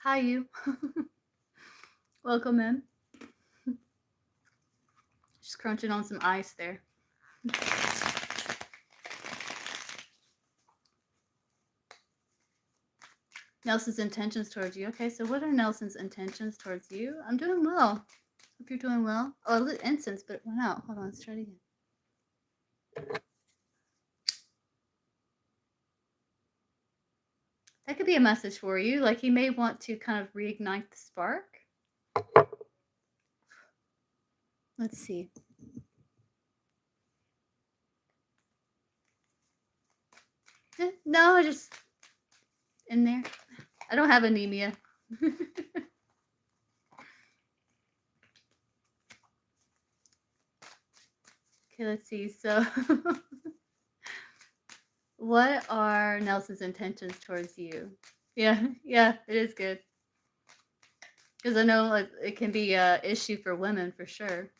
Hi, you. Welcome in. Just crunching on some ice there. Nelson's intentions towards you. Okay, so what are Nelson's intentions towards you? I'm doing well. Hope you're doing well. Oh, I lit incense, but it went out. Hold on, let's try it again. That could be a message for you. Like he may want to kind of reignite the spark. Let's see. No, I just in there. I don't have anemia. Okay, let's see. So what are Nelson's intentions towards you? Yeah, it is good. Because I know it can be an issue for women for sure.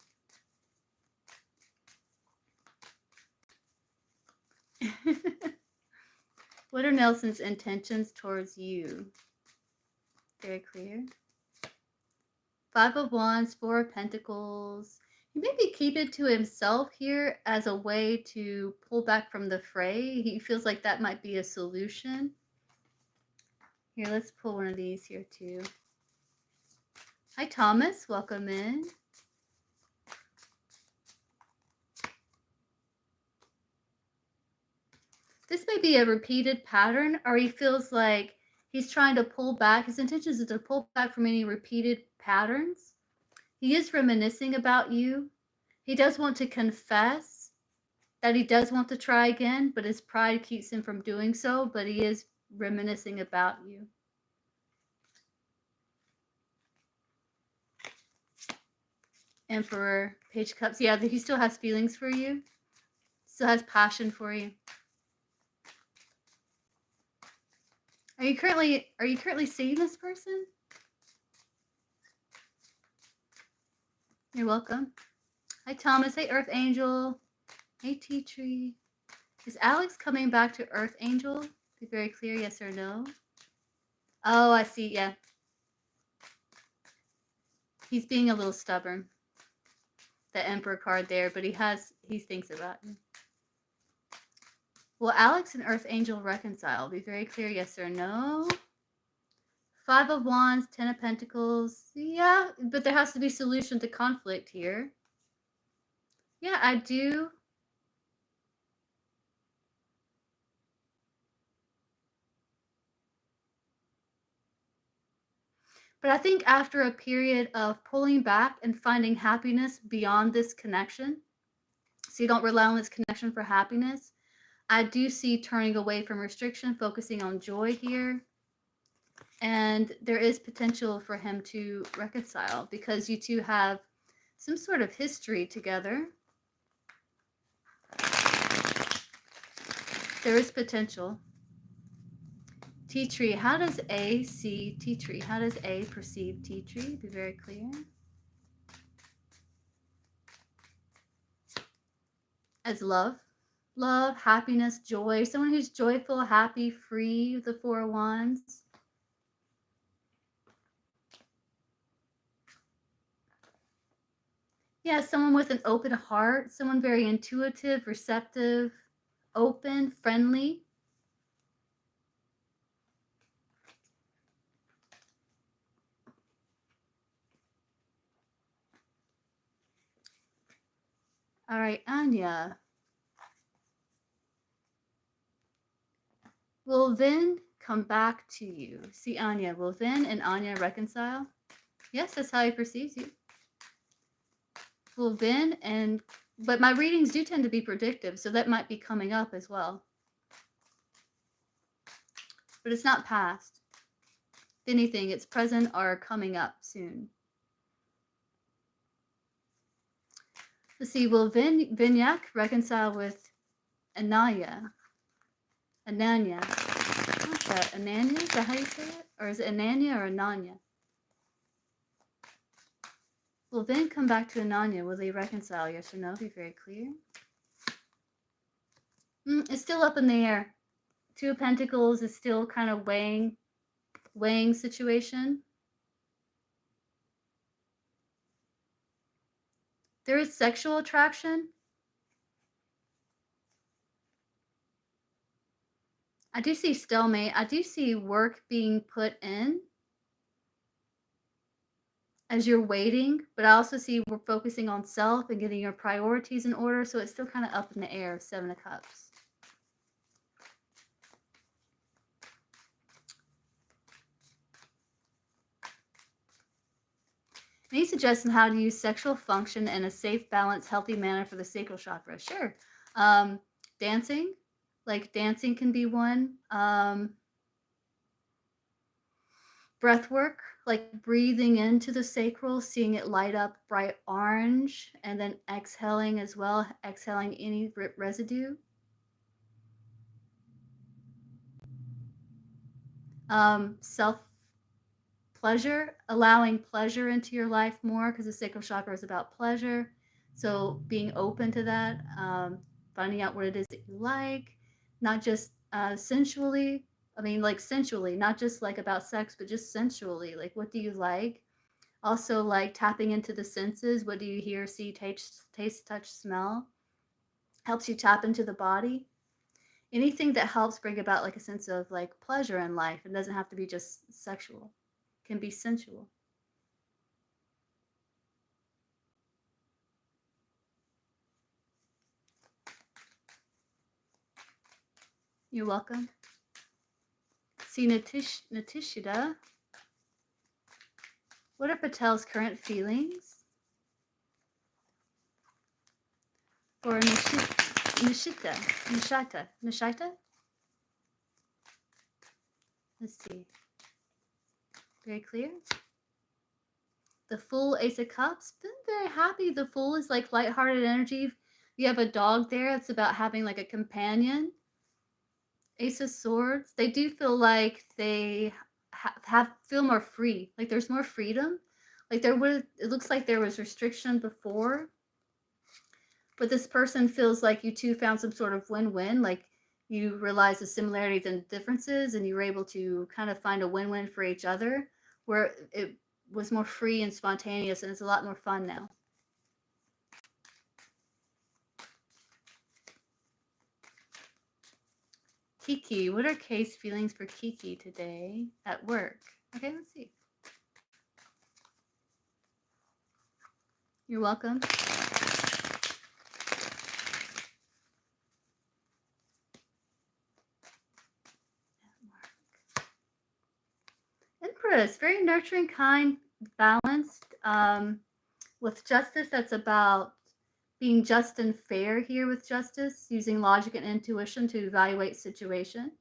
What are Nelson's intentions towards you? Very clear. 5 of Wands, 4 of Pentacles. He may be keeping it to himself here as a way to pull back from the fray. He feels like that might be a solution. Here, let's pull one of these here too. Hi, Thomas. Welcome in. This may be a repeated pattern, or he feels like he's trying to pull back. His intention is to pull back from any repeated patterns. He is reminiscing about you. He does want to confess that he does want to try again, but his pride keeps him from doing so, but he is reminiscing about you. Emperor, Page of Cups. Yeah, he still has feelings for you. Still has passion for you. Are you currently seeing this person? You're welcome. Hi, Thomas. Hey, Earth Angel. Hey, Tea Tree. Is Alex coming back to Earth Angel? Be very clear, yes or no. Oh, I see. Yeah. He's being a little stubborn. The Emperor card there, but he thinks about you. Will Alex and Earth Angel reconcile? Be very clear, yes or no. 5 of Wands, 10 of Pentacles. Yeah, but there has to be solution to conflict here. Yeah, I do. But I think after a period of pulling back and finding happiness beyond this connection, so you don't rely on this connection for happiness, I do see turning away from restriction, focusing on joy here. And there is potential for him to reconcile because you two have some sort of history together. There is potential. Tea Tree, how does A see Tea Tree? How does A perceive Tea Tree? Be very clear. As love. Love, happiness, joy. Someone who's joyful, happy, free, the 4 of Wands. Yeah, someone with an open heart. Someone very intuitive, receptive, open, friendly. All right, Anya. Will Vin come back to you? See, Anya, will Vin and Anya reconcile? Yes, that's how he perceives you. Will Vin and... But my readings do tend to be predictive, so that might be coming up as well. But it's not past. If anything, it's present or coming up soon. Let's see, will Vinyak reconcile with Ananya? Ananya. What's that? Ananya? Is that how you say it? Or is it Ananya or Ananya? Will Vin come back to Ananya? Will they reconcile? Yes or no? Be very clear. It's still up in the air. Two of Pentacles is still kind of weighing situation. There is sexual attraction. I do see stalemate. I do see work being put in as you're waiting, but I also see we're focusing on self and getting your priorities in order, so it's still kind of up in the air, Seven of Cups. Any suggestion how to use sexual function in a safe, balanced, healthy manner for the sacral chakra? Sure. Dancing. Like dancing can be one. Breath work, like breathing into the sacral, seeing it light up bright orange, and then exhaling as well, exhaling any residue. Self-pleasure, allowing pleasure into your life more, because the sacral chakra is about pleasure. So being open to that, finding out what it is that you like, not just sensually. I mean, like sensually, not just like about sex, but just sensually. Like, what do you like? Also, like tapping into the senses. What do you hear, see, taste, touch, smell? Helps you tap into the body. Anything that helps bring about like a sense of like pleasure in life. It doesn't have to be just sexual. It can be sensual. You're welcome. See, Natishida. What are Patel's current feelings? For Nishita. Let's see. Very clear. The Fool, Ace of Cups. Been very happy. The Fool is like lighthearted energy. You have a dog there. It's about having like a companion. Ace of Swords. They do feel like they feel more free. Like there's more freedom. Like it looks like there was restriction before. But this person feels like you two found some sort of win-win. Like you realize the similarities and differences, and you were able to kind of find a win-win for each other, where it was more free and spontaneous, and it's a lot more fun now. Kiki, what are Kay's feelings for Kiki today at work? Okay, let's see. You're welcome. Empress, very nurturing, kind, balanced. With Justice, that's about being just and fair here with Justice, using logic and intuition to evaluate situation.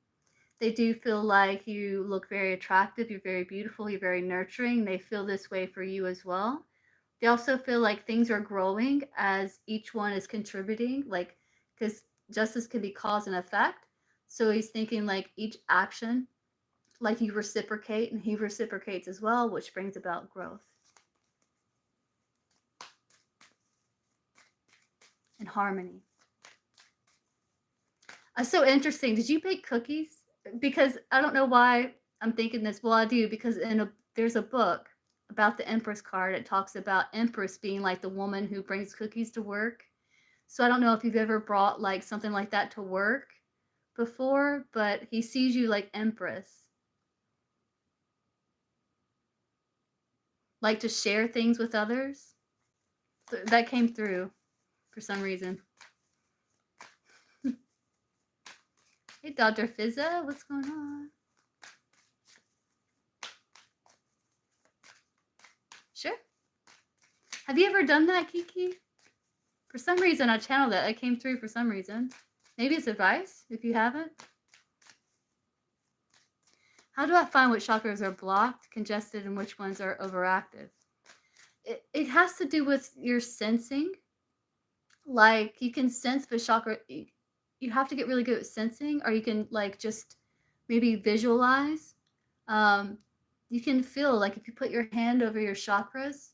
They do feel like you look very attractive, you're very beautiful, you're very nurturing. They feel this way for you as well. They also feel like things are growing as each one is contributing, like, because Justice can be cause and effect. So he's thinking like each action, like you reciprocate, and he reciprocates as well, which brings about growth and harmony. So interesting. Did you bake cookies? Because I don't know why I'm thinking this. Well, I do, because there's a book about the Empress card. It talks about Empress being like the woman who brings cookies to work. So I don't know if you've ever brought like something like that to work before, but he sees you like Empress. Like to share things with others. That came through for some reason. Hey, Dr. Fizza, what's going on? Sure. Have you ever done that, Kiki? For some reason, I channeled that. It came through for some reason. Maybe it's advice, if you haven't. How do I find which chakras are blocked, congested, and which ones are overactive? It has to do with your sensing. Like, you can sense the chakra. You have to get really good at sensing, or you can, like, just maybe visualize. You can feel, like, if you put your hand over your chakras,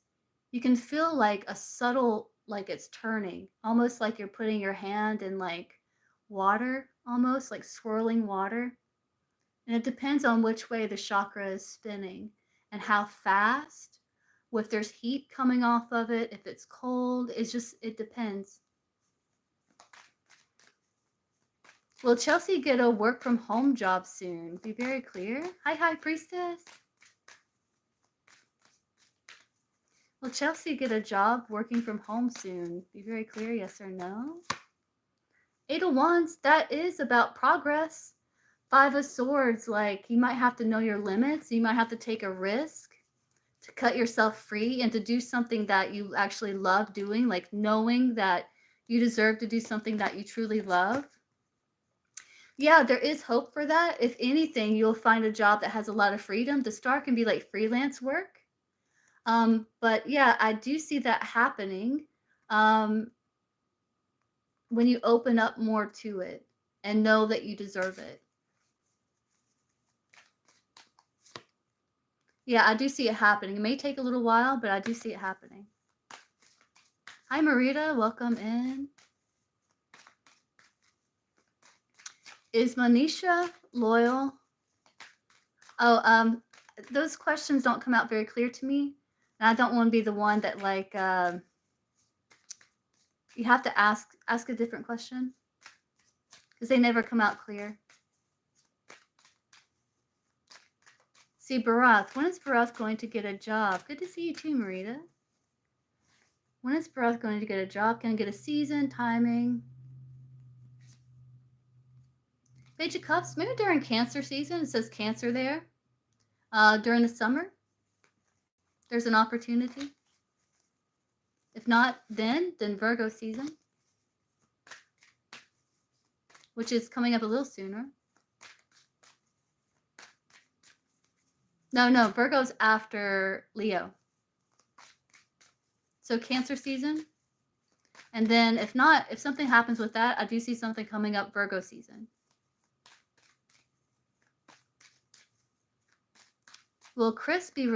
you can feel, like, a subtle, like, it's turning. Almost like you're putting your hand in, like, water, almost, like swirling water. And it depends on which way the chakra is spinning and how fast, if there's heat coming off of it, if it's cold, it depends. Will Chelsea get a work from home job soon? Be very clear. Hi, High Priestess. Will Chelsea get a job working from home soon? Be very clear, yes or no. 8 of Wands, that is about progress. 5 of Swords, like, you might have to know your limits. You might have to take a risk to cut yourself free and to do something that you actually love doing, like knowing that you deserve to do something that you truly love. Yeah, there is hope for that. If anything, you'll find a job that has a lot of freedom. The star can be like freelance work. But yeah, I do see that happening when you open up more to it and know that you deserve it. Yeah, I do see it happening. It may take a little while, but I do see it happening. Hi, Marita. Welcome in. Is Manisha loyal? Oh, those questions don't come out very clear to me. And I don't want to be the one that, like, you have to ask a different question because they never come out clear. See, Barath, when is Barath going to get a job? Good to see you too, Marita. When is Barath going to get a job? Can I get a season, timing? Page of Cups, maybe during Cancer season. It says Cancer there. During the summer, there's an opportunity. If not then Virgo season, which is coming up a little sooner. No, Virgo's after Leo. So Cancer season. And then if not, if something happens with that, I do see something coming up Virgo season. Will Chris be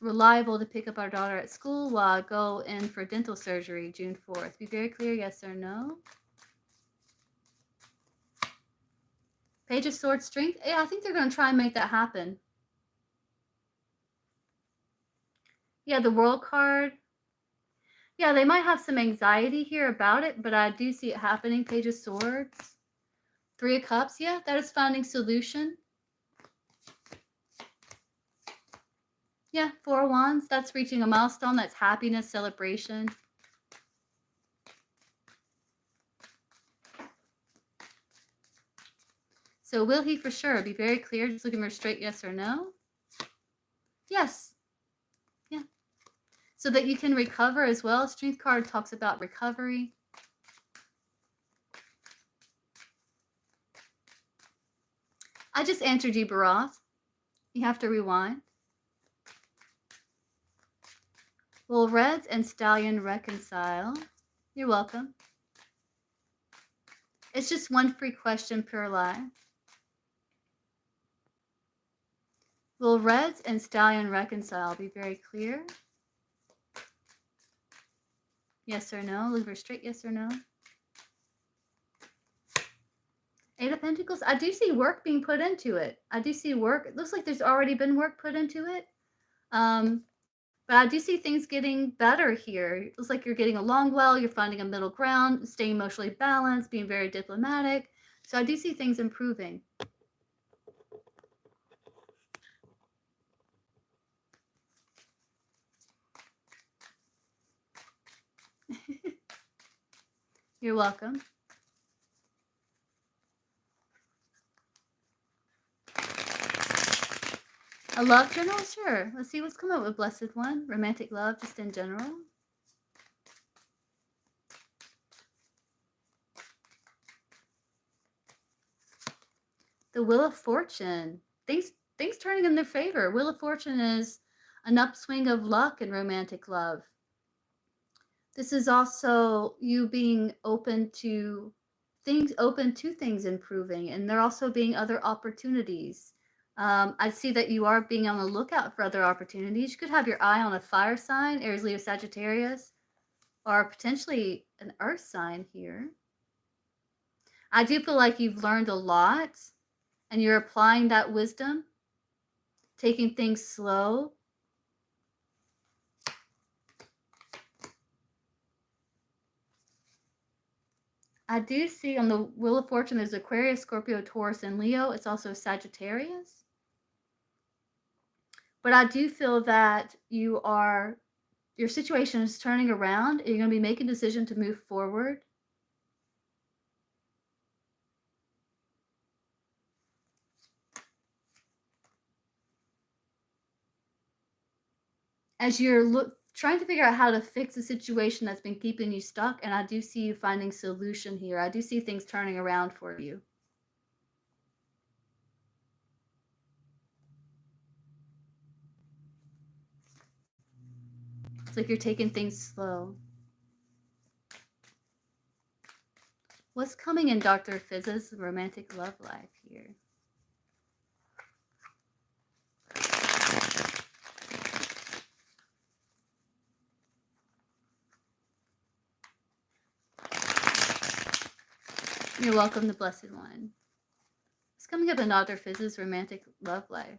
reliable to pick up our daughter at school while I go in for dental surgery June 4th? Be very clear, yes or no. Page of Swords, Strength. Yeah, I think they're going to try and make that happen. Yeah, the World card. Yeah, they might have some anxiety here about it, but I do see it happening. Page of Swords. 3 of Cups. Yeah, that is finding solution. Yeah, 4 of Wands. That's reaching a milestone. That's happiness, celebration. So will he for sure? Be very clear. Just looking for straight yes or no. Yes. Yeah. So that you can recover as well. Strength card talks about recovery. I just answered you, Barath. You have to rewind. Will Reds and Stallion reconcile? You're welcome. It's just one free question per live. Will Reds and Stallion reconcile? Be very clear. Yes or no? Look for straight yes or no. 8 of Pentacles. I do see work being put into it. I do see work. It looks like there's already been work put into it. But I do see things getting better here. It looks like you're getting along well. You're finding a middle ground, staying emotionally balanced, being very diplomatic. So I do see things improving. You're welcome. A love journal? Sure. Let's see what's come up with Blessed One. Romantic love, just in general. The Wheel of Fortune. Things turning in their favor. Wheel of Fortune is an upswing of luck in romantic love. This is also you being open to things improving, and there also being other opportunities. I see that you are being on the lookout for other opportunities. You could have your eye on a fire sign, Aries, Leo, Sagittarius, or potentially an earth sign here. I do feel like you've learned a lot, and you're applying that wisdom, taking things slow. I do see on the Wheel of Fortune there's Aquarius, Scorpio, Taurus, and Leo. It's also Sagittarius. But I do feel that your situation is turning around. You're going to be making a decision to move forward. As you're trying to figure out how to fix a situation that's been keeping you stuck, and I do see you finding solution here. I do see things turning around for you. It's like you're taking things slow. What's coming in Dr. Fizz's romantic love life here? You're welcome, the Blessed One. What's coming up in Dr. Fizz's romantic love life?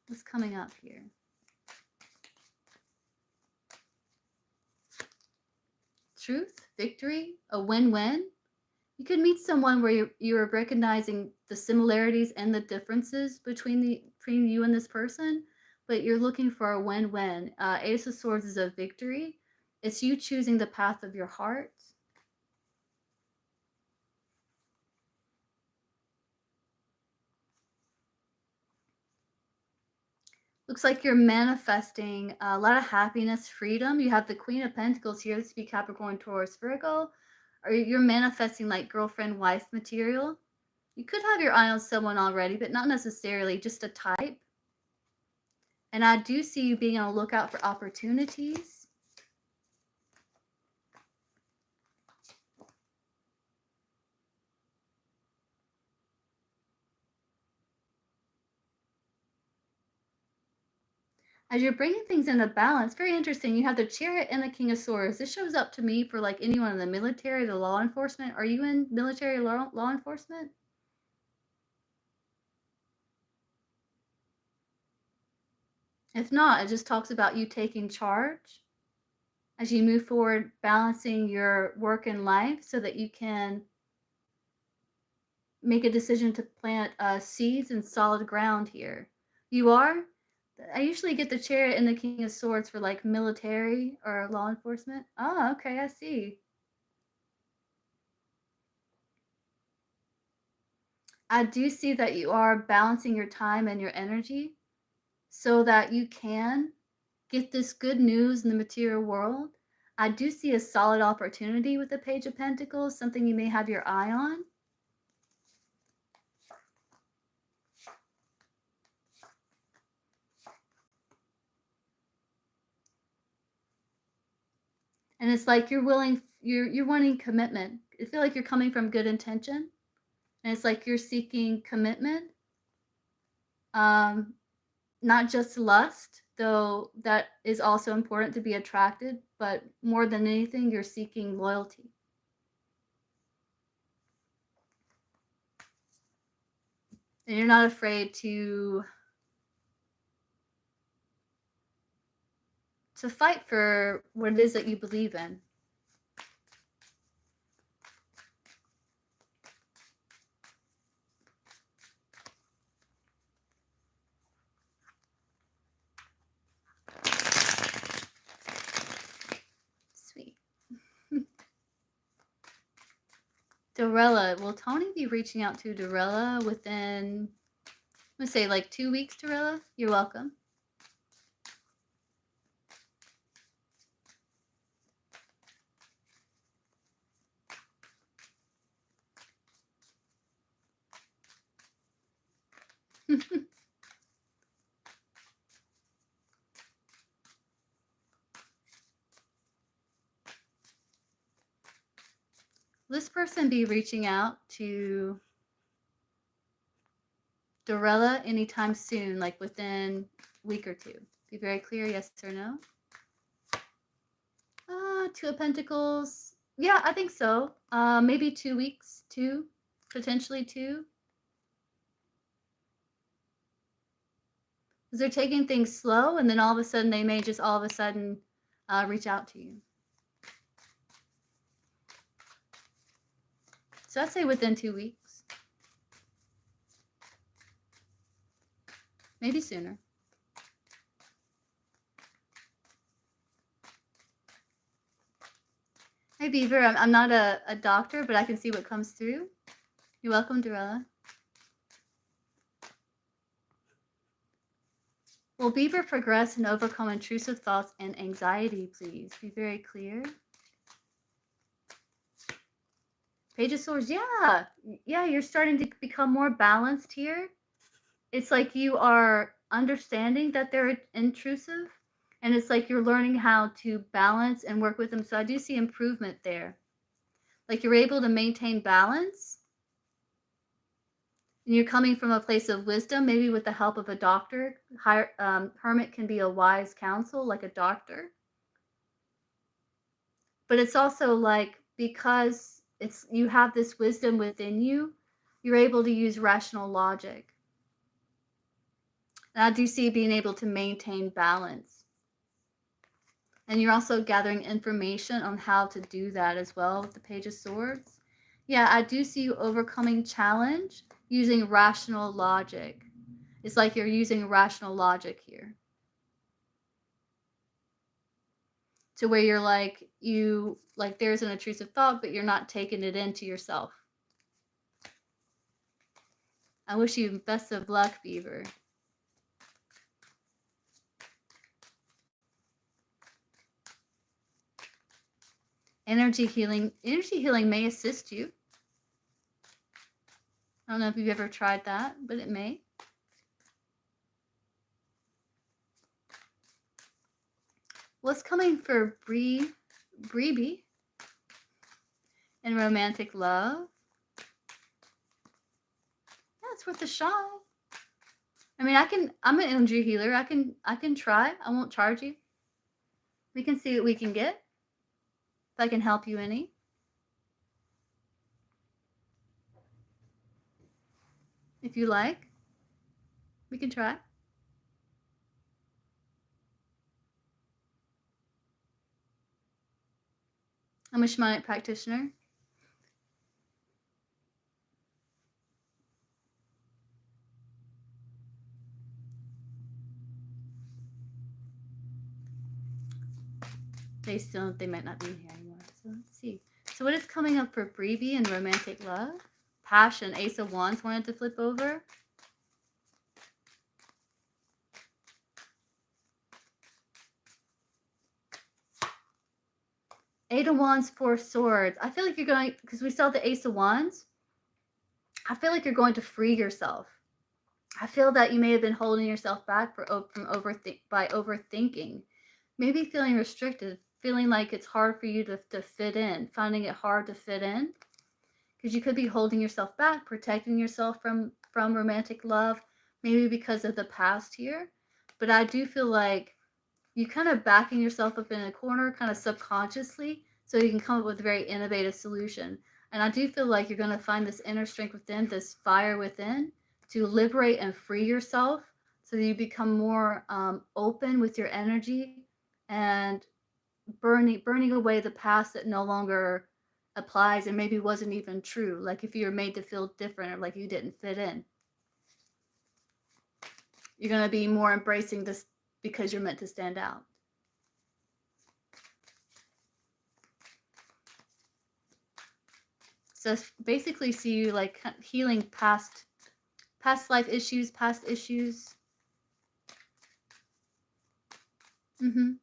What's coming up here? Truth, victory, a win-win. You could meet someone where you're recognizing the similarities and the differences between you and this person, but you're looking for a win-win. Ace of Swords is a victory. It's you choosing the path of your heart. Looks like you're manifesting a lot of happiness, freedom. You have the Queen of Pentacles here. This would be Capricorn, Taurus, Virgo. Or you're manifesting like girlfriend, wife material. You could have your eye on someone already, but not necessarily, just a type. And I do see you being on the lookout for opportunities. As you're bringing things into balance, very interesting. You have the Chariot and the King of Swords. This shows up to me for like anyone in the military, the law enforcement. Are you in military law enforcement? If not, it just talks about you taking charge as you move forward, balancing your work and life so that you can make a decision to plant seeds in solid ground here. You are? I usually get the Chariot and the King of Swords for like military or law enforcement. Oh, okay, I see. I do see that you are balancing your time and your energy so that you can get this good news in the material world. I do see a solid opportunity with the Page of Pentacles, something you may have your eye on. And it's like you're wanting commitment. I feel like you're coming from good intention. And it's like you're seeking commitment. Not just lust, though that is also important to be attracted, but more than anything, you're seeking loyalty. And you're not afraid to fight for what it is that you believe in. Sweet. Dorella, will Tony be reaching out to Dorella within, let's say, like 2 weeks, Dorella? You're welcome. This person be reaching out to Dorella anytime soon, like within a week or two? Be very clear, yes or no? Two of Pentacles. Yeah, I think so. Maybe 2 weeks, potentially 2. Because they're taking things slow, and then all of a sudden they may just all of a sudden reach out to you. So I'd say within 2 weeks. Maybe sooner. Hey, Beaver, I'm not a doctor, but I can see what comes through. You're welcome, Dorella. Will Beaver progress and overcome intrusive thoughts and anxiety, please? Be very clear. Page of Swords, yeah. Yeah, you're starting to become more balanced here. It's like you are understanding that they're intrusive, and it's like you're learning how to balance and work with them. So I do see improvement there. Like you're able to maintain balance, and you're coming from a place of wisdom, maybe with the help of a doctor. Hermit can be a wise counsel, like a doctor. But it's also like, because you have this wisdom within you, you're able to use rational logic. And I do see being able to maintain balance. And you're also gathering information on how to do that as well with the Page of Swords. Yeah, I do see you overcoming challenge using rational logic. It's like you're using rational logic here. To where you're like, there's an intrusive thought, but you're not taking it into yourself. I wish you best of luck, Beaver. Energy healing may assist you. I don't know if you've ever tried that, but it may. What's coming for Breeby in romantic love? Yeah, it's worth a shot. I mean, I'm an energy healer. I can try. I won't charge you. We can see what we can get. If I can help you any. If you like, we can try. I'm a shamanic practitioner. They might not be here anymore. So let's see. So what is coming up for Breeby in romantic love? Passion, Ace of Wands wanted to flip over. Eight of Wands, Four Swords. I feel like you're going, because we saw the Ace of Wands, I feel like you're going to free yourself. I feel that you may have been holding yourself back by overthinking. Maybe feeling restricted, feeling like it's hard for you to fit in, finding it hard to fit in. Because you could be holding yourself back, protecting yourself from romantic love, maybe because of the past here. But I do feel like you kind of backing yourself up in a corner, kind of subconsciously, so you can come up with a very innovative solution. And I do feel like you're going to find this inner strength within, this fire within, to liberate and free yourself, so that you become more open with your energy and burning away the past that no longer applies and maybe wasn't even true. Like if you were made to feel different or like you didn't fit in. You're going to be more embracing this because you're meant to stand out. So basically see you like healing past life issues, past issues. And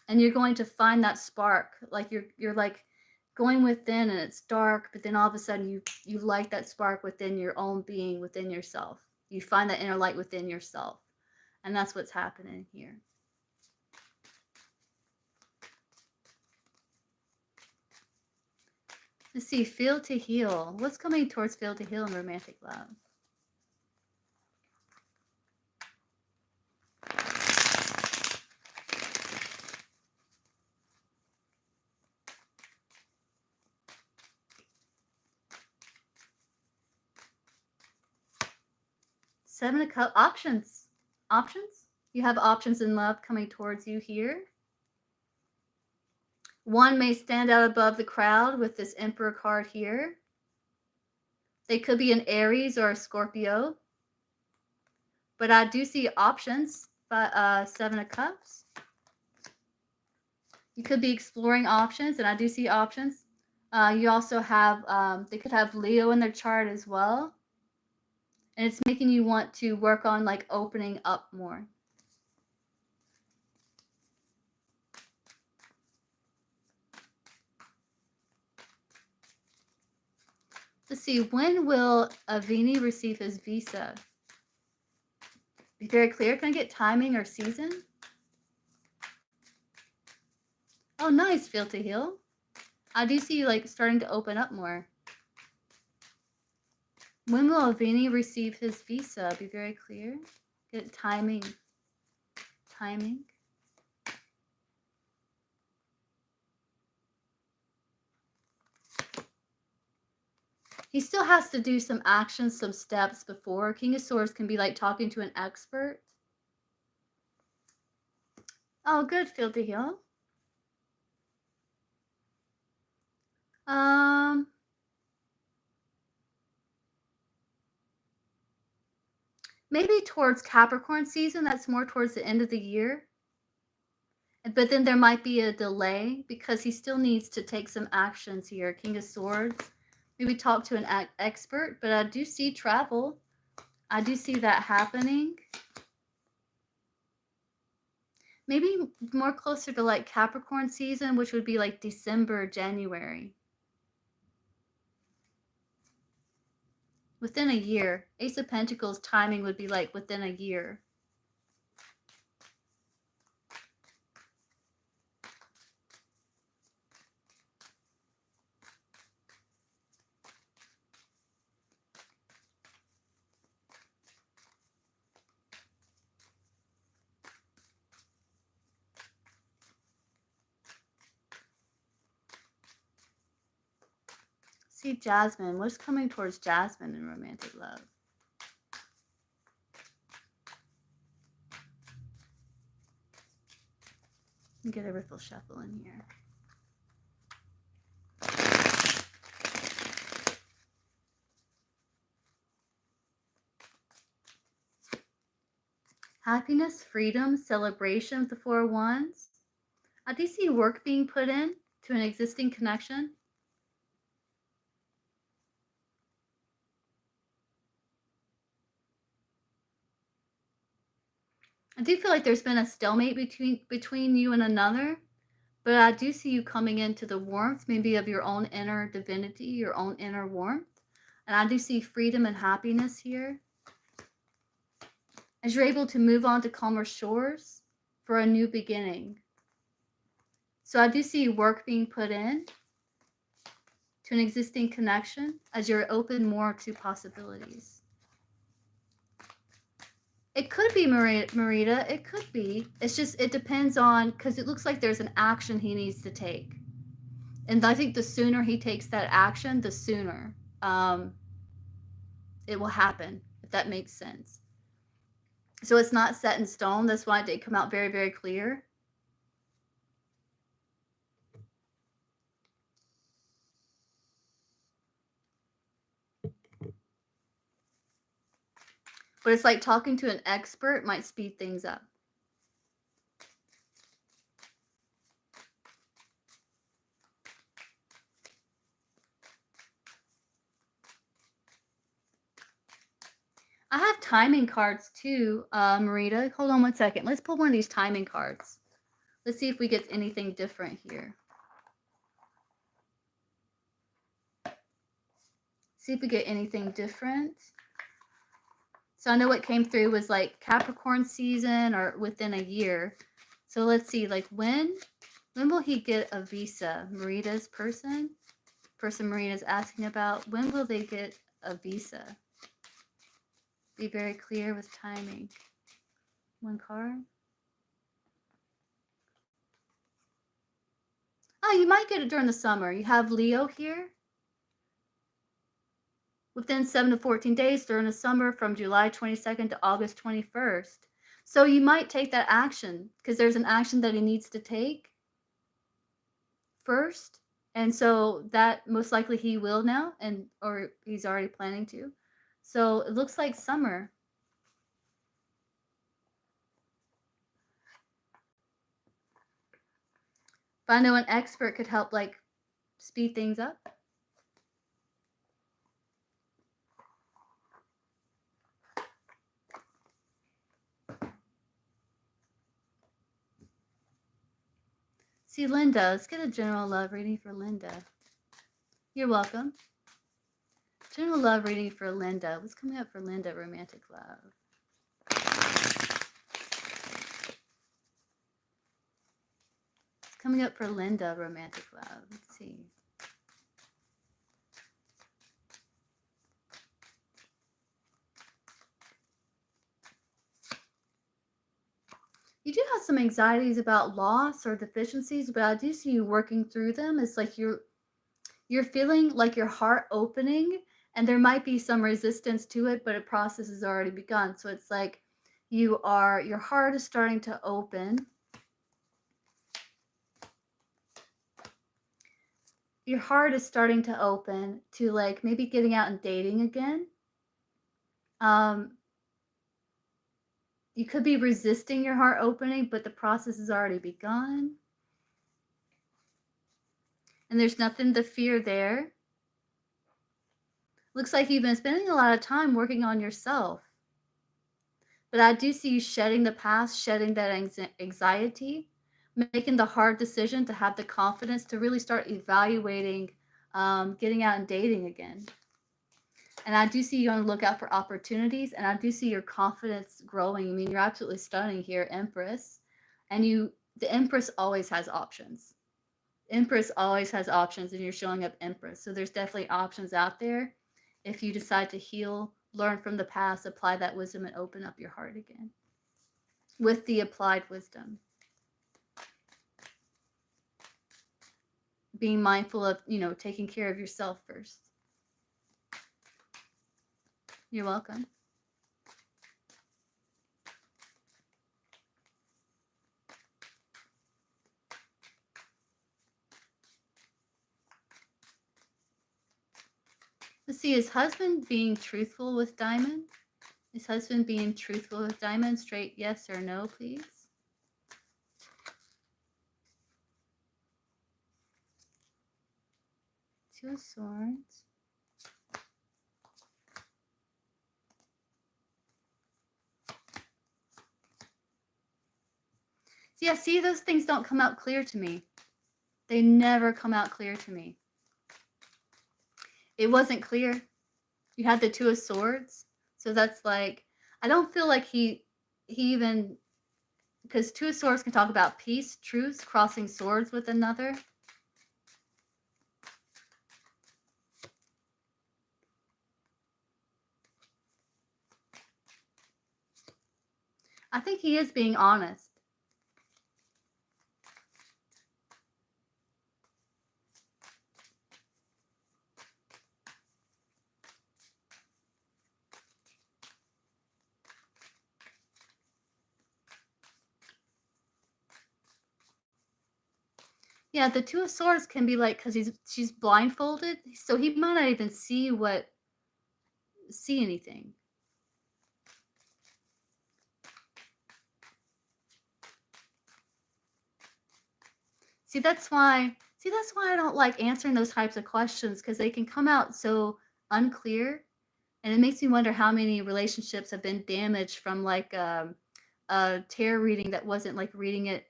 you're going to find that spark. Like you're like going within and it's dark, but then all of a sudden you light that spark within your own being, within yourself. You find that inner light within yourself. And that's what's happening here. Let's see, feel to heal. What's coming towards feel to heal in romantic love? Seven of Cups. Options. Options? You have options in love coming towards you here. One may stand out above the crowd with this Emperor card here. They could be an Aries or a Scorpio. But I do see options. Seven of Cups. You could be exploring options, and I do see options. You also have, they could have Leo in their chart as well. And it's making you want to work on like opening up more. Let's see, when will Avini receive his visa? Be very clear. Can I get timing or season? Oh, nice. Feel to heal. I do see you like starting to open up more. When will Avini receive his visa? Be very clear. Get timing. Timing. He still has to do some actions, some steps before. King of Swords can be like talking to an expert. Oh, good. Feel to heal. Maybe towards Capricorn season. That's more towards the end of the year. But then there might be a delay because he still needs to take some actions here. King of Swords. Maybe talk to an expert. But I do see travel. I do see that happening. Maybe more closer to like Capricorn season, which would be like December, January. Within a year. Ace of Pentacles timing would be like within a year. See Jasmine. What's coming towards Jasmine in romantic love? Get a riffle shuffle in here. Happiness, freedom, celebration with the Four of Wands. I do see work being put in to an existing connection. I do feel like there's been a stalemate between you and another, but I do see you coming into the warmth, maybe of your own inner divinity, your own inner warmth. And I do see freedom and happiness here. As you're able to move on to calmer shores for a new beginning. So I do see work being put in to an existing connection as you're open more to possibilities. It could be Marita. It could be. It's just, it depends on, because it looks like there's an action he needs to take. And I think the sooner he takes that action, the sooner it will happen, if that makes sense. So it's not set in stone. That's why it did come out very, very clear. But it's like talking to an expert might speed things up. I have timing cards too, Marita. Hold on one second. Let's pull one of these timing cards. Let's see if we get anything different here. See if we get anything different. So I know what came through was like Capricorn season or within a year. So let's see, like when will he get a visa? Marita's person Marita's asking about, when will they get a visa? Be very clear with timing. One card. Oh, you might get it during the summer. You have Leo here. Within 7 to 14 days during the summer from July 22nd to August 21st. So you might take that action because there's an action that he needs to take first. And so that most likely he will now, or he's already planning to. So it looks like summer. If I know an expert could help like speed things up. See, Linda, let's get a general love reading for Linda. You're welcome. General love reading for Linda. What's coming up for Linda, romantic love? What's coming up for Linda, romantic love? Let's see. You do have some anxieties about loss or deficiencies, but I do see you working through them. It's like you're feeling like your heart opening, and there might be some resistance to it, but a process has already begun. So it's like your heart is starting to open. Your heart is starting to open to like maybe getting out and dating again. You could be resisting your heart opening, but the process has already begun. And there's nothing to fear there. Looks like you've been spending a lot of time working on yourself. But I do see you shedding the past, shedding that anxiety, making the hard decision to have the confidence to really start evaluating getting out and dating again. And I do see you on the lookout for opportunities, and I do see your confidence growing. I mean, you're absolutely stunning here, Empress. And the Empress always has options. Empress always has options, and you're showing up Empress. So there's definitely options out there. If you decide to heal, learn from the past, apply that wisdom, and open up your heart again with the applied wisdom. Being mindful of, taking care of yourself first. You're welcome. Let's see, is husband being truthful with Diamond? Is husband being truthful with Diamond? Straight yes or no, please. Two of Swords. Yeah, see, those things don't come out clear to me. They never come out clear to me. It wasn't clear. You had the Two of Swords. So that's like, I don't feel like he even, because Two of Swords can talk about peace, truth, crossing swords with another. I think he is being honest. Yeah, the Two of Swords can be like, because she's blindfolded, so he might not even see anything. See, that's why I don't like answering those types of questions, because they can come out so unclear, And it makes me wonder how many relationships have been damaged from like a tarot reading that wasn't like reading it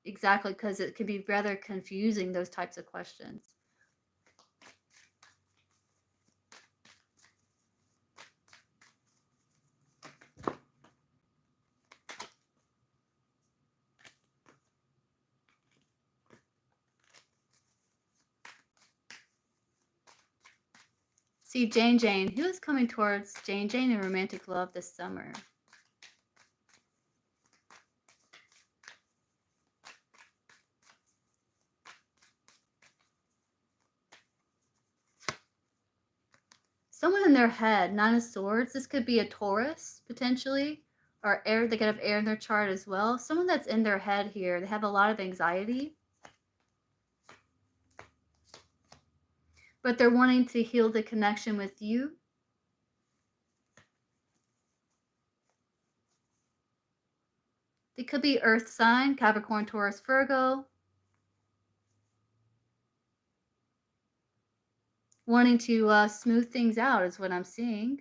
exactly, because it can be rather confusing, those types of questions. See, Jane, who is coming towards Jane in romantic love this summer? Someone in their head, Nine of Swords. This could be a Taurus, potentially, or air. They could have air in their chart as well. Someone that's in their head here. They have a lot of anxiety, but they're wanting to heal the connection with you. They could be earth sign, Capricorn, Taurus, Virgo. Wanting to smooth things out is what I'm seeing.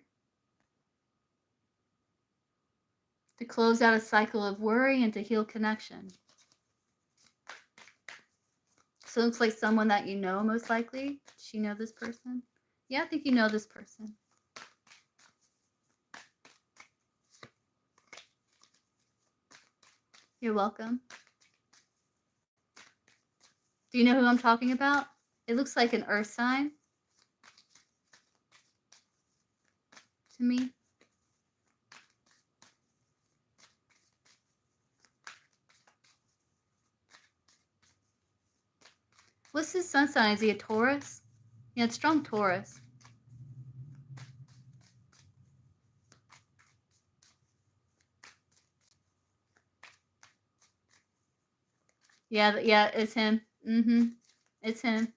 To close out a cycle of worry and to heal connection. So it looks like someone that you know, most likely. Does she know this person? Yeah, I think you know this person. You're welcome. Do you know who I'm talking about? It looks like an earth sign to me. What's his sun sign? Is he a Taurus? Yeah, it's strong Taurus. Yeah, it's him. It's him.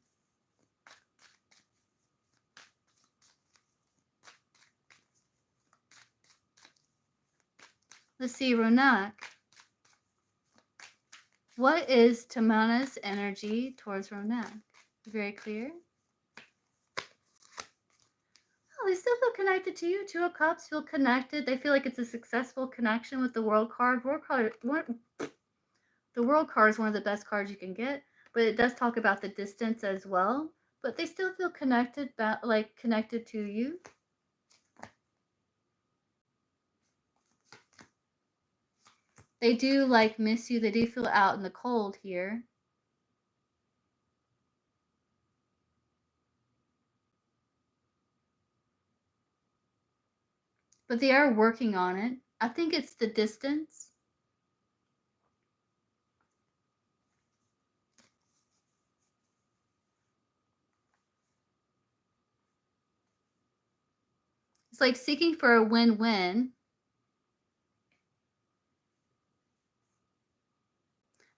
Let's see, Ronak. What is Tamana's energy towards Ronak? Very clear. Oh, they still feel connected to you. Two of Cups feel connected. They feel like it's a successful connection with the World card. The World card is one of the best cards you can get, but it does talk about the distance as well. But they still feel connected, like connected to you. They do like miss you. They do feel out in the cold here. But they are working on it. I think it's the distance. It's like seeking for a win-win.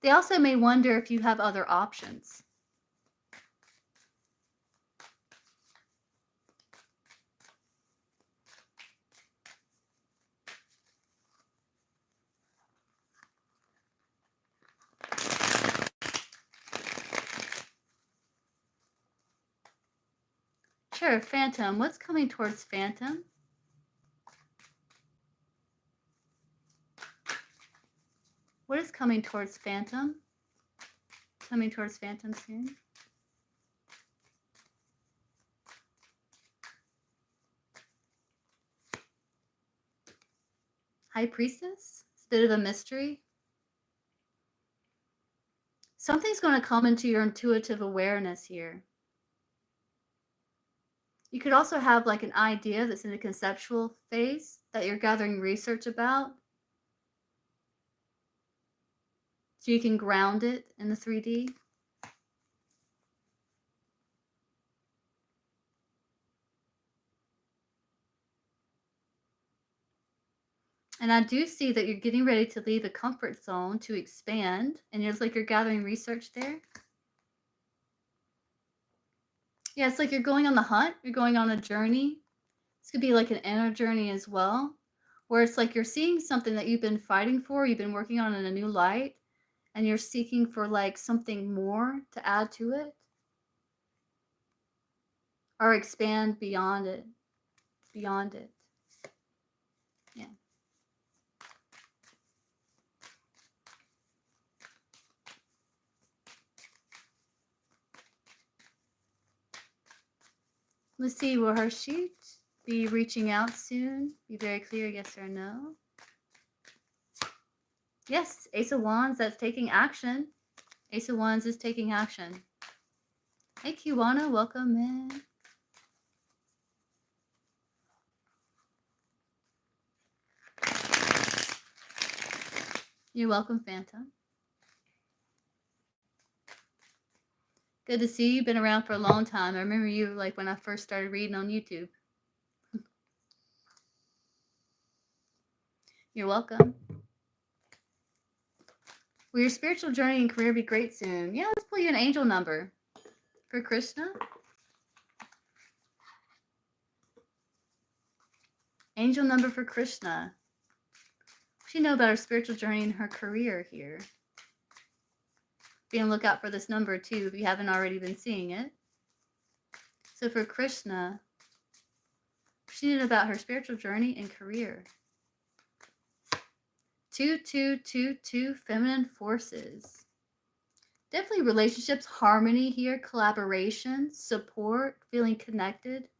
They also may wonder if you have other options. Sure, Phantom. What's coming towards Phantom? What is coming towards Phantom? Coming towards Phantom soon. High Priestess? It's a bit of a mystery. Something's going to come into your intuitive awareness here. You could also have like an idea that's in the conceptual phase that you're gathering research about. So you can ground it in the 3D. And I do see that you're getting ready to leave a comfort zone to expand. And it's like you're gathering research there. Yeah, it's like you're going on the hunt. You're going on a journey. This could be like an inner journey as well, where it's like you're seeing something that you've been fighting for, you've been working on in a new light, and you're seeking for like something more to add to it or expand beyond it. beyond it. Yeah. Let's see, will her sheet be reaching out soon? Be very clear, yes or no. Yes, Ace of Wands, that's taking action. Ace of Wands is taking action. Hey, Kiwana, welcome in. You're welcome, Phantom. Good to see you. Been around for a long time. I remember you like when I first started reading on YouTube. You're welcome. Will your spiritual journey and career be great soon? Yeah, let's pull you an angel number for Krishna. Angel number for Krishna. What do you know about her spiritual journey and her career here? Be on the lookout for this number too if you haven't already been seeing it. So for Krishna, what do you know about her spiritual journey and career? 2222 feminine forces. Definitely relationships, harmony here, collaboration, support, feeling connected. It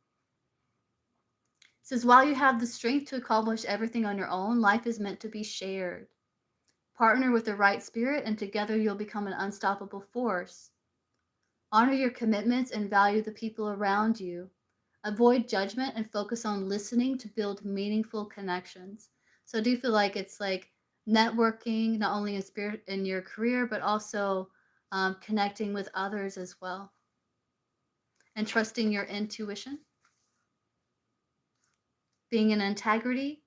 says, while you have the strength to accomplish everything on your own, life is meant to be shared. Partner with the right spirit, and together you'll become an unstoppable force. Honor your commitments and value the people around you. Avoid judgment and focus on listening to build meaningful connections. So I do feel like it's like networking, not only in spirit in your career, but also connecting with others as well. And trusting your intuition. Being in integrity.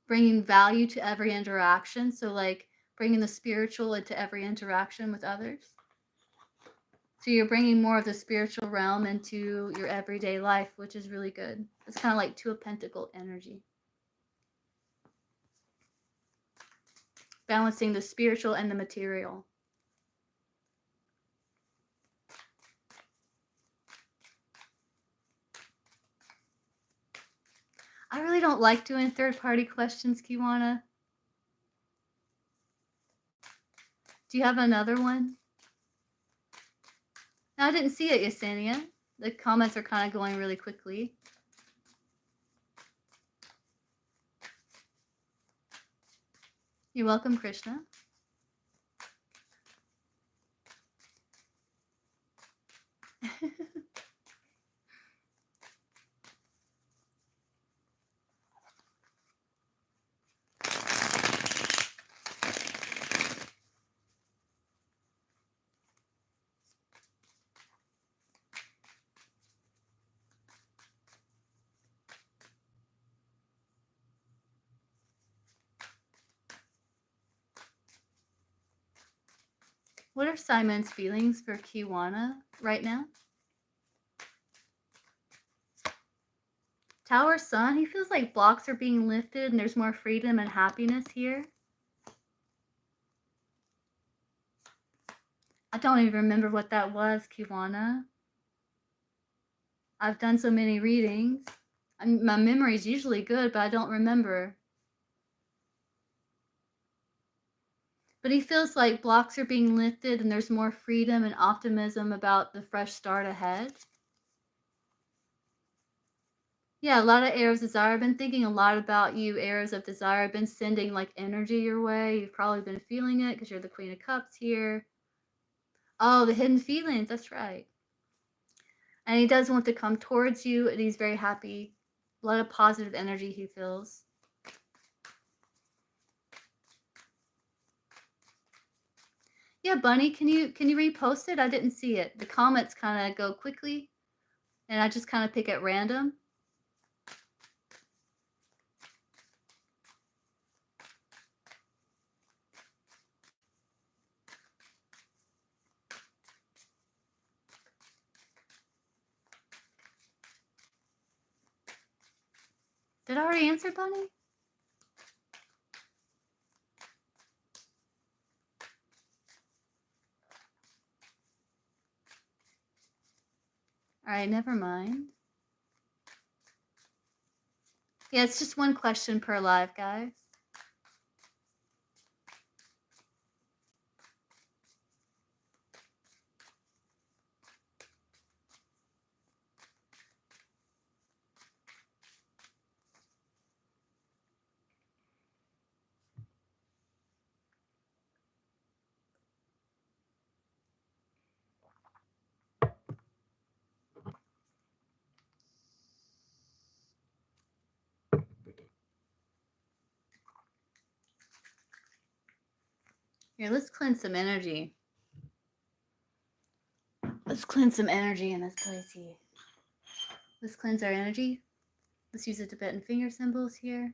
Bringing value to every interaction. So like bringing the spiritual into every interaction with others. So you're bringing more of the spiritual realm into your everyday life, which is really good. It's kind of like Two of Pentacles energy. Balancing the spiritual and the material. I really don't like doing third-party questions, Kiwana. Do you have another one? No, I didn't see it, Yesenia. The comments are kind of going really quickly. You're welcome, Krishna. What are Simon's feelings for Kiwana right now? Tower Sun, he feels like blocks are being lifted and there's more freedom and happiness here. I don't even remember what that was, Kiwana. I've done so many readings. My memory's usually good, but I don't remember. But he feels like blocks are being lifted and there's more freedom and optimism about the fresh start ahead. Yeah, a lot of arrows of desire. I've been thinking a lot about you, arrows of desire. I've been sending like energy your way. You've probably been feeling it because you're the Queen of Cups here. Oh, the hidden feelings. That's right. And he does want to come towards you, and he's very happy. A lot of positive energy he feels. Yeah, Bunny, can you repost it? I didn't see it. The comments kind of go quickly, and I just kind of pick at random. Did I already answer, Bunny? All right, never mind. Yeah, it's just one question per live, guys. Here, let's cleanse some energy. Let's cleanse some energy in this place here. Let's cleanse our energy. Let's use the Tibetan finger symbols here.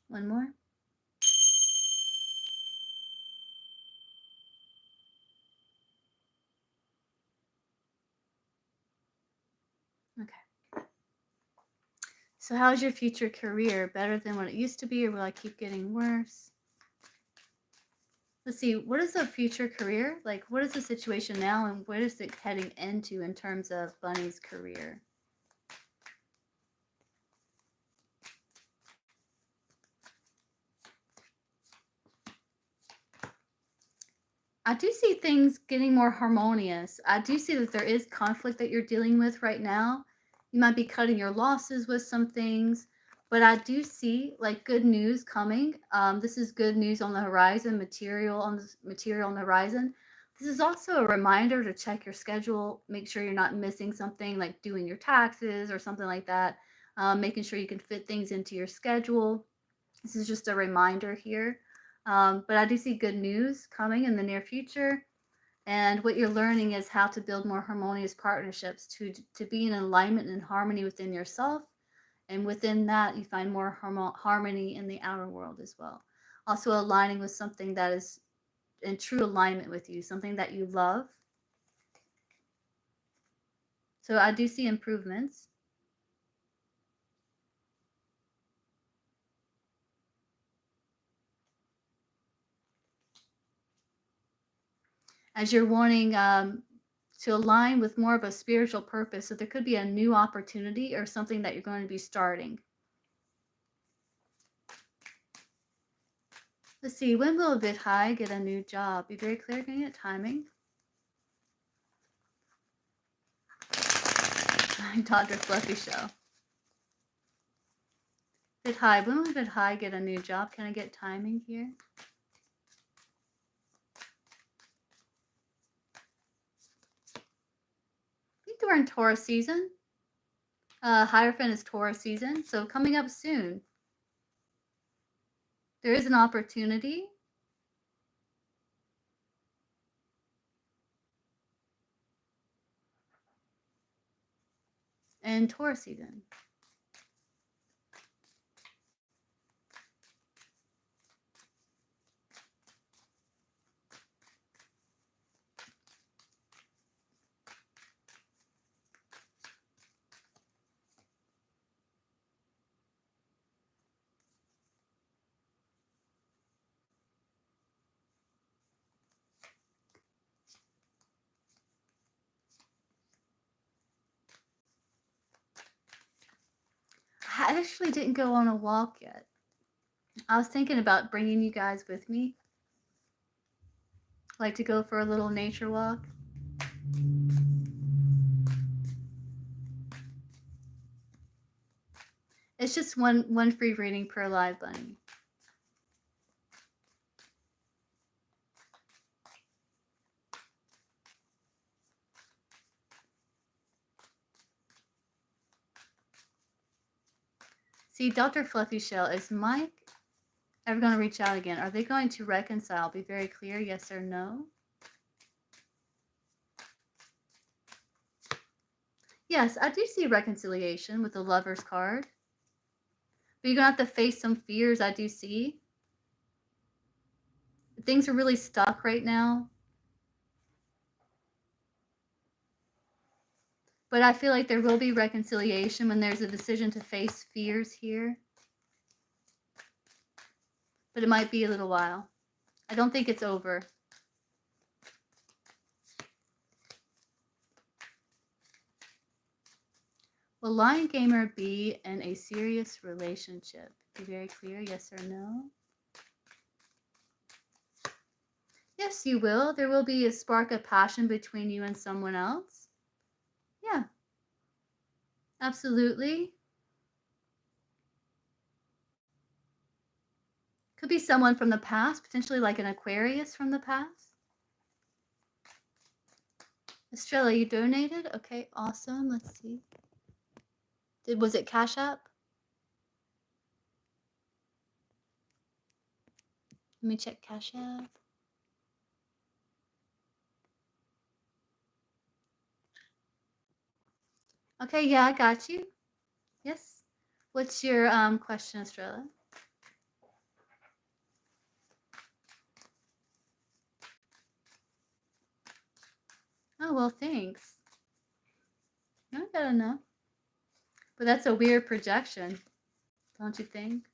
One more. Okay. So how's your future career? Better than what it used to be, or will I keep getting worse? Let's see, what is the future career? Like, what is the situation now, and what is it heading into in terms of Bunny's career? I do see things getting more harmonious. I do see that there is conflict that you're dealing with right now. You might be cutting your losses with some things, but I do see like good news coming. This is good news on the horizon, material on the horizon. This is also a reminder to check your schedule, make sure you're not missing something like doing your taxes or something like that. Making sure you can fit things into your schedule. This is just a reminder here. But I do see good news coming in the near future. And what you're learning is how to build more harmonious partnerships to be in alignment and harmony within yourself. And within that, you find more harmony in the outer world as well. Also aligning with something that is in true alignment with you, something that you love. So I do see improvements. As you're wanting to align with more of a spiritual purpose. So there could be a new opportunity or something that you're going to be starting. Let's see, when will a bit high get a new job? Be very clear, can you get timing? Dr. Fluffy Show. Bit high, when will a bit high get a new job? Can I get timing here? I think we're in Taurus season. Hierophant is Taurus season, so coming up soon. There is an opportunity. And Taurus season. I actually didn't go on a walk yet. I was thinking about bringing you guys with me. Like to go for a little nature walk. It's just one free reading per live bunny. See, Dr. Fluffy Shell, is Mike ever going to reach out again? Are they going to reconcile? Be very clear, yes or no. Yes, I do see reconciliation with the Lover's card. But you're going to have to face some fears I do see. Things are really stuck right now. But I feel like there will be reconciliation when there's a decision to face fears here. But it might be a little while. I don't think it's over. Will Lion Gamer be in a serious relationship? Be very clear, yes or no? Yes, you will. There will be a spark of passion between you and someone else. Yeah. Absolutely. Could be someone from the past, potentially like an Aquarius from the past. Estrella, you donated? Okay, awesome. Let's see. Was it Cashapp? Let me check Cashapp. Okay, yeah, I got you. Yes. What's your question, Estrella? Oh, well, thanks. I gotta know. But that's a weird projection, don't you think?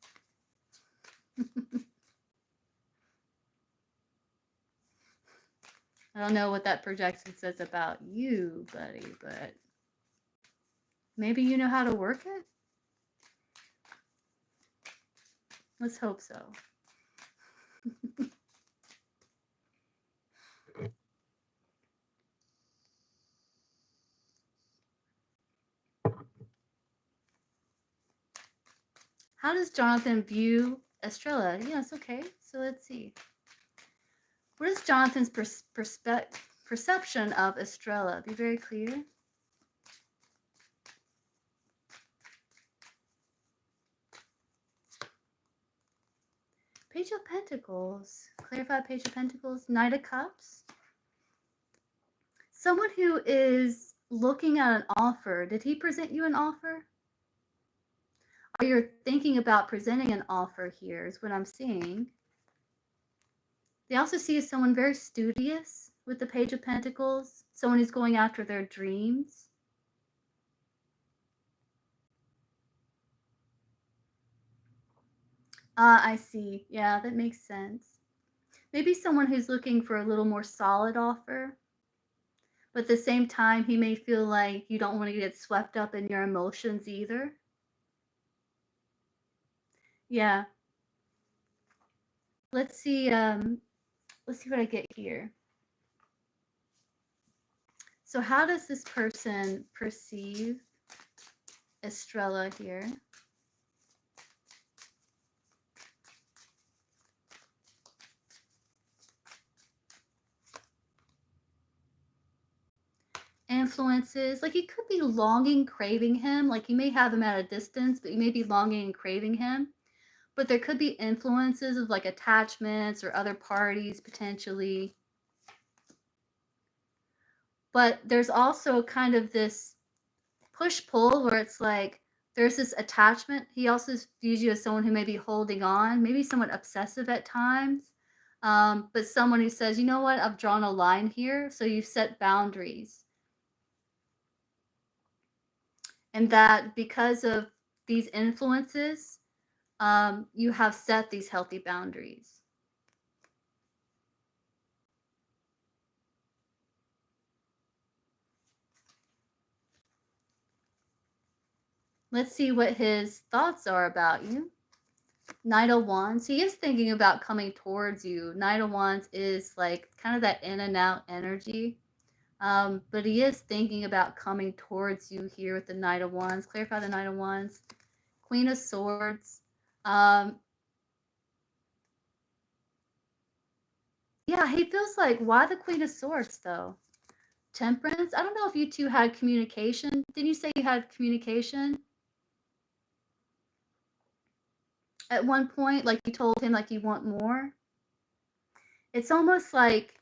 I don't know what that projection says about you, buddy, but maybe you know how to work it? Let's hope so. How does Jonathan view Estrella? Yes, okay. So let's see. What is Jonathan's perception of Estrella? Be very clear. Page of Pentacles. Clarify Page of Pentacles. Knight of Cups. Someone who is looking at an offer. Did he present you an offer? Or you're thinking about presenting an offer here is what I'm seeing. They also see someone very studious with the Page of Pentacles. Someone who's going after their dreams. I see. Yeah, that makes sense. Maybe someone who's looking for a little more solid offer. But at the same time, he may feel like you don't want to get swept up in your emotions either. Yeah. Let's see what I get here. So how does this person perceive Estrella here? Influences, like you could be longing, craving him. Like you may have him at a distance, but you may be longing and craving him. But there could be influences of like attachments or other parties potentially. But there's also kind of this push-pull where it's like there's this attachment. He also views you as someone who may be holding on, maybe somewhat obsessive at times, but someone who says, you know what, I've drawn a line here, so you set boundaries. And that because of these influences, you have set these healthy boundaries. Let's see what his thoughts are about you. Knight of Wands. He is thinking about coming towards you. Knight of Wands is like kind of that in and out energy. But he is thinking about coming towards you here with the Knight of Wands. Clarify the Knight of Wands. Queen of Swords. Yeah, he feels like, why the Queen of Swords, though? Temperance? I don't know if you two had communication. Didn't you say you had communication? At one point, like you told him like you want more? It's almost like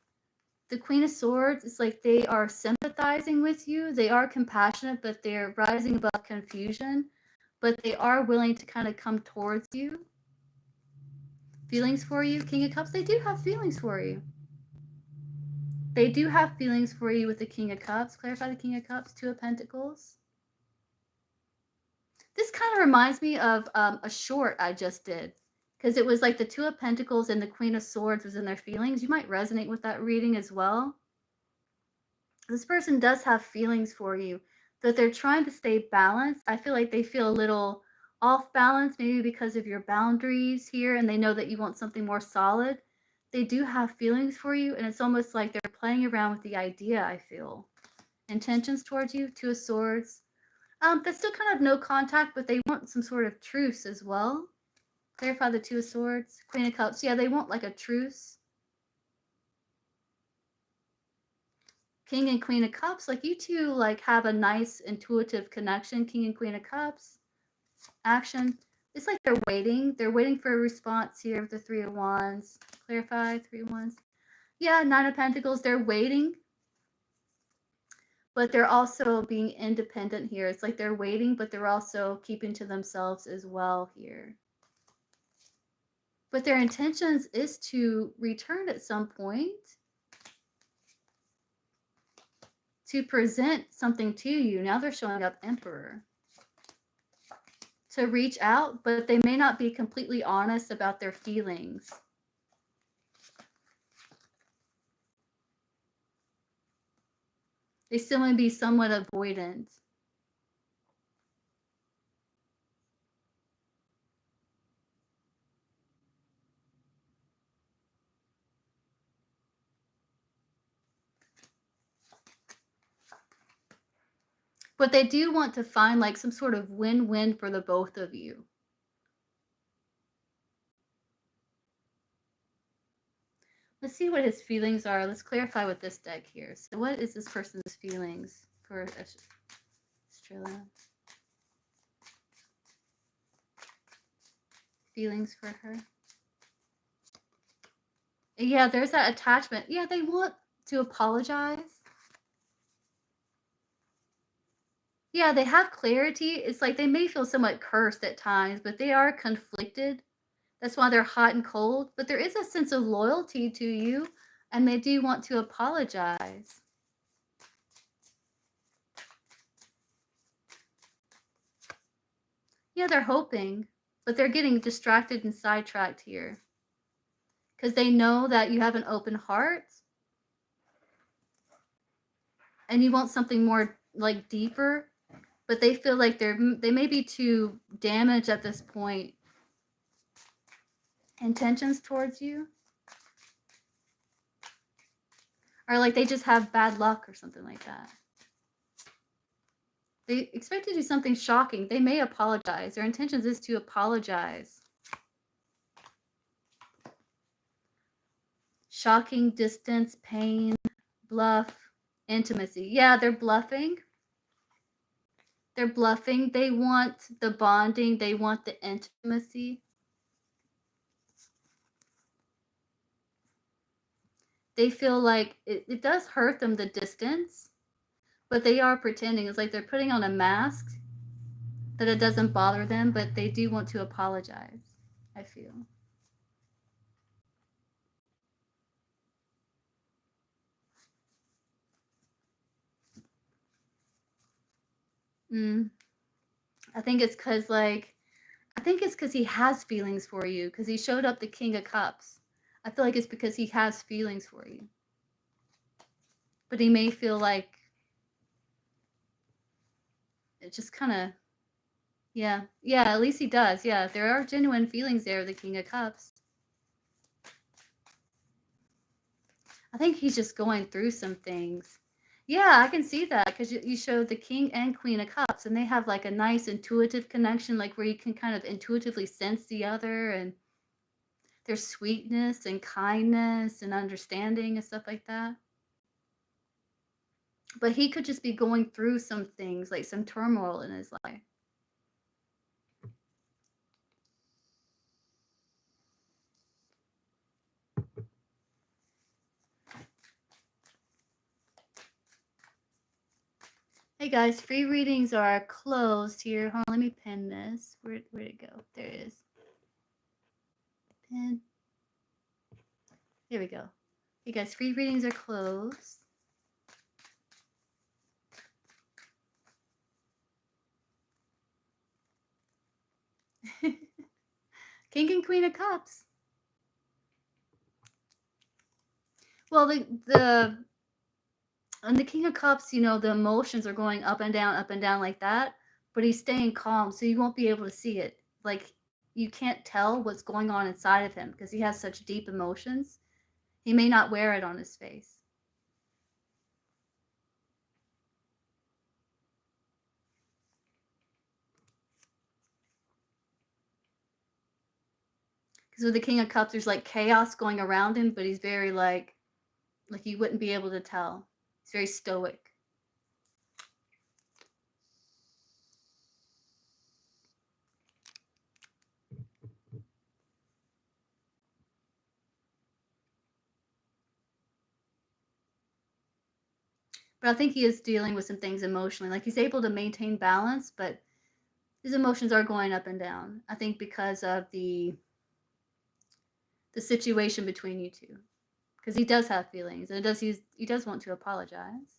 the Queen of Swords, it's like they are sympathizing with you. They are compassionate, but they're rising above confusion. But they are willing to kind of come towards you. Feelings for you. King of Cups, they do have feelings for you. They do have feelings for you with the King of Cups. Clarify the King of Cups, Two of Pentacles. This kind of reminds me of a short I just did, because it was like the Two of Pentacles and the Queen of Swords was in their feelings. You might resonate with that reading as well. This person does have feelings for you, that they're trying to stay balanced. I feel like they feel a little off balance, maybe because of your boundaries here, and they know that you want something more solid. They do have feelings for you, and it's almost like they're playing around with the idea, I feel. Intentions towards you, Two of Swords. There's still kind of no contact, but they want some sort of truce as well. Clarify the Two of Swords. Queen of Cups. Yeah, they want like a truce. King and Queen of Cups. Like you two like have a nice intuitive connection. King and Queen of Cups. Action. It's like they're waiting. They're waiting for a response here with the Three of Wands. Clarify, Three of Wands. Yeah, Nine of Pentacles. They're waiting. But they're also being independent here. It's like they're waiting, but they're also keeping to themselves as well here. But their intentions is to return at some point to present something to you. Now they're showing up Emperor. To reach out, but they may not be completely honest about their feelings. They still may be somewhat avoidant. But they do want to find like some sort of win-win for the both of you. Let's see what his feelings are. Let's clarify with this deck here. So what is this person's feelings for Estrella? Feelings for her. Yeah, there's that attachment. Yeah, they want to apologize. Yeah, they have clarity. It's like they may feel somewhat cursed at times, but they are conflicted. That's why they're hot and cold. But there is a sense of loyalty to you, and they do want to apologize. Yeah, they're hoping, but they're getting distracted and sidetracked here. Because they know that you have an open heart, and you want something more like deeper, but they feel like they may be too damaged at this point. Intentions towards you, or like they just have bad luck or something like that. They expect to do something shocking. They may apologize. Their intentions is to apologize. Shocking, distance, pain, bluff, intimacy. Yeah, they're bluffing. They're bluffing. They want the bonding. They want the intimacy. They feel like it does hurt them, the distance, but they are pretending. It's like they're putting on a mask that it doesn't bother them, but they do want to apologize, I feel. I think it's because he has feelings for you, because he showed up the King of Cups. I feel like it's because he has feelings for you. But he may feel like it just kind of, yeah, at least he does. Yeah, there are genuine feelings there, the King of Cups. I think he's just going through some things. Yeah, I can see that, because you showed the King and Queen of Cups, and they have like a nice intuitive connection, like where you can kind of intuitively sense the other, and there's sweetness and kindness and understanding and stuff like that. But he could just be going through some things, like some turmoil in his life. Hey guys, free readings are closed here. Hold on, let me pin this. Where'd it go? There it is. Pin. Here we go. You guys, free readings are closed. King and Queen of Cups. Well, and the King of Cups, you know, the emotions are going up and down like that, but he's staying calm, so you won't be able to see it. Like, you can't tell what's going on inside of him because he has such deep emotions. He may not wear it on his face. Because with the King of Cups, there's like chaos going around him, but he's very like you wouldn't be able to tell. He's very stoic. But I think he is dealing with some things emotionally. Like, he's able to maintain balance, but his emotions are going up and down. I think because of the situation between you two. Because he does have feelings, and he does want to apologize.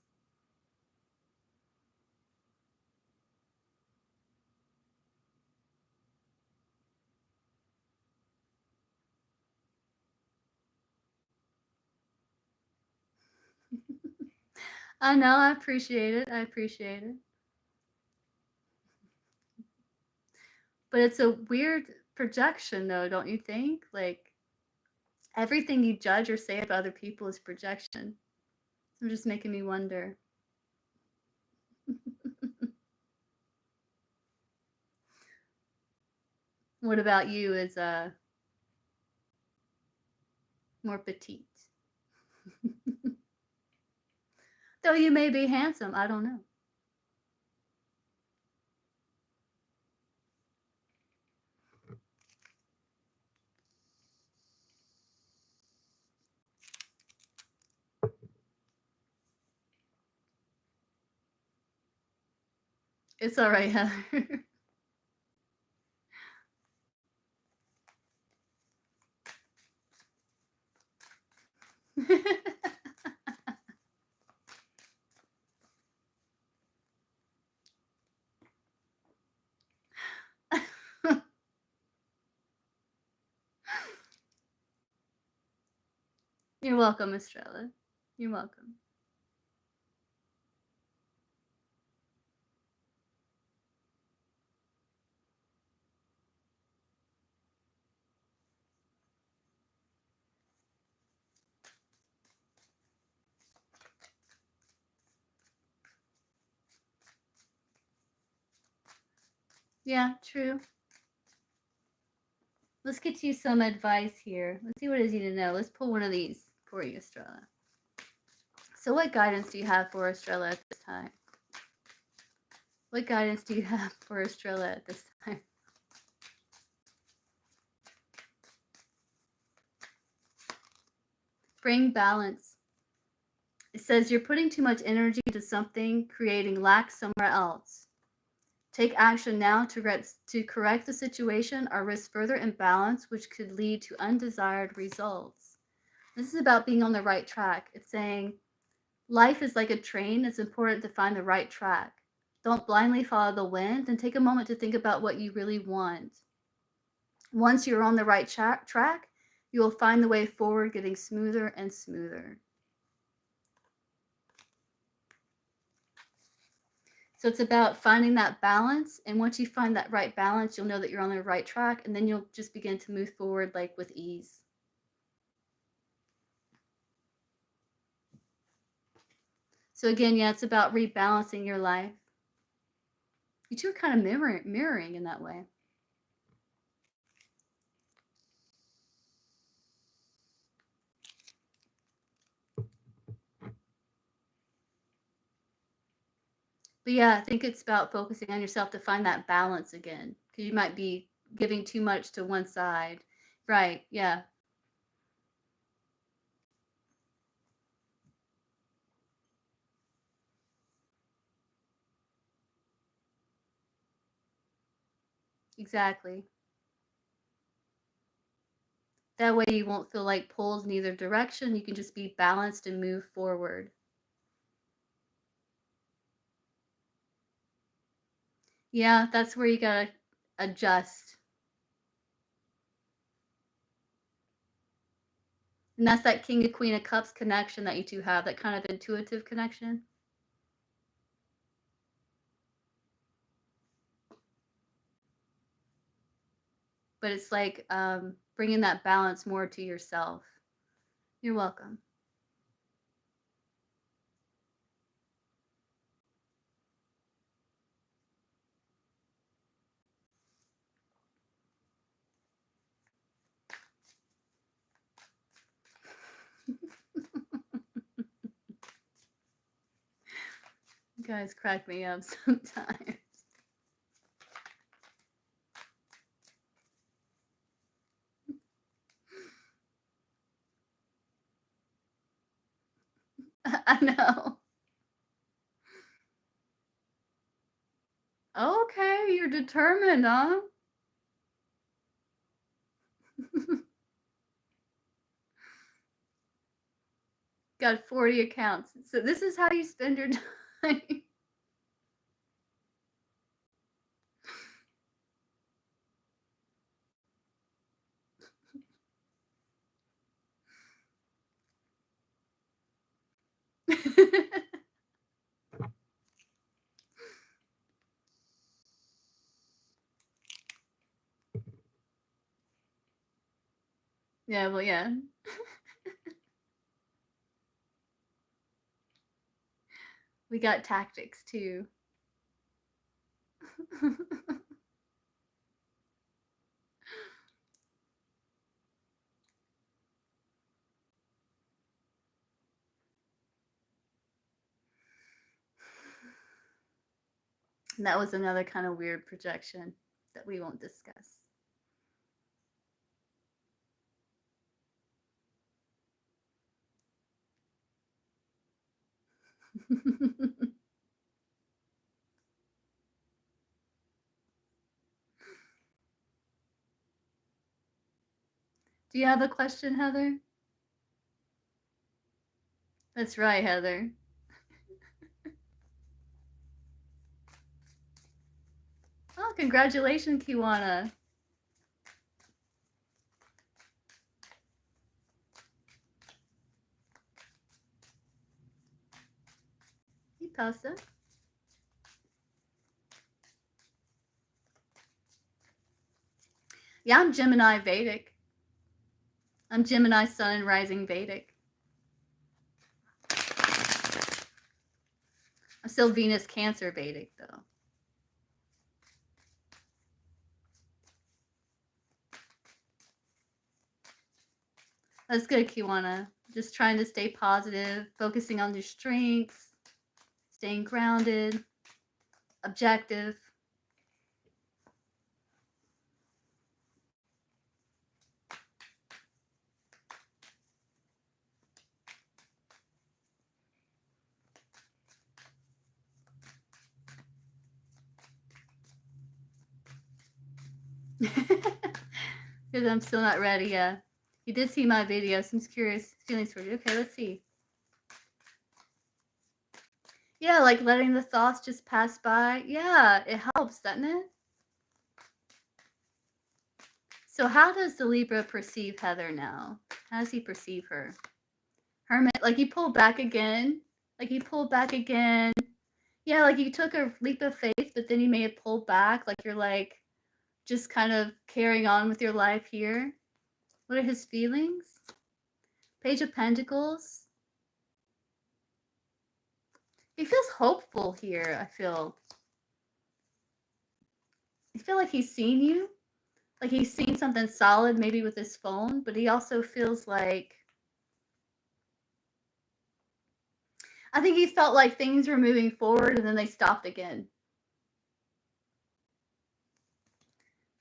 I know, I appreciate it. I appreciate it. But it's a weird projection, though, don't you think? Like, everything you judge or say about other people is projection. It's just making me wonder. What about you is more petite? Though you may be handsome, I don't know. It's all right, Heather. You're welcome, Estrella. You're welcome. Yeah, true. Let's get you some advice here. Let's see what it is you need to know. Let's pull one of these for you, Estrella. So what guidance do you have for Estrella at this time? What guidance do you have for Estrella at this time? Bring balance. It says you're putting too much energy into something, creating lack somewhere else. Take action now to correct the situation or risk further imbalance, which could lead to undesired results. This is about being on the right track. It's saying life is like a train. It's important to find the right track. Don't blindly follow the wind, and take a moment to think about what you really want. Once you're on the right track, you will find the way forward getting smoother and smoother. So it's about finding that balance, and once you find that right balance, you'll know that you're on the right track, and then you'll just begin to move forward like with ease. So again, yeah, it's about rebalancing your life. You two are kind of mirroring in that way. But yeah, I think it's about focusing on yourself to find that balance again, because you might be giving too much to one side. Right, yeah. Exactly. That way you won't feel like pulled in either direction. You can just be balanced and move forward. Yeah, that's where you gotta adjust. And that's that King of Queen of Cups connection that you two have, that kind of intuitive connection. But it's like bringing that balance more to yourself. You're welcome. You guys crack me up sometimes. I know. Okay, you're determined, huh? Got 40 accounts. So this is how you spend your time. Yeah, well, yeah. We got tactics too. And that was another kind of weird projection that we won't discuss. Do you have a question, Heather? That's right, Heather. Oh, congratulations, Kiwana. Hey, Pasta. Yeah, I'm Gemini Vedic. I'm Gemini Sun and Rising Vedic. I'm still Venus Cancer Vedic, though. That's good, Kiwana. Just trying to stay positive, focusing on your strengths, staying grounded, objective. Because I'm still not ready. Yeah. You did see my video. Seems curious feelings for you. Okay, let's see. Yeah, like letting the thoughts just pass by. Yeah, it helps, doesn't it? So how does the Libra perceive Heather now? How does he perceive her? Hermit, like you pulled back again. Like you pulled back again. Yeah, like you took a leap of faith, but then you may have pulled back. Like you're like just kind of carrying on with your life here. What are his feelings? Page of Pentacles. He feels hopeful here, I feel. I feel like he's seen you. Like he's seen something solid maybe with his phone, but he also feels like I think he felt like things were moving forward and then they stopped again.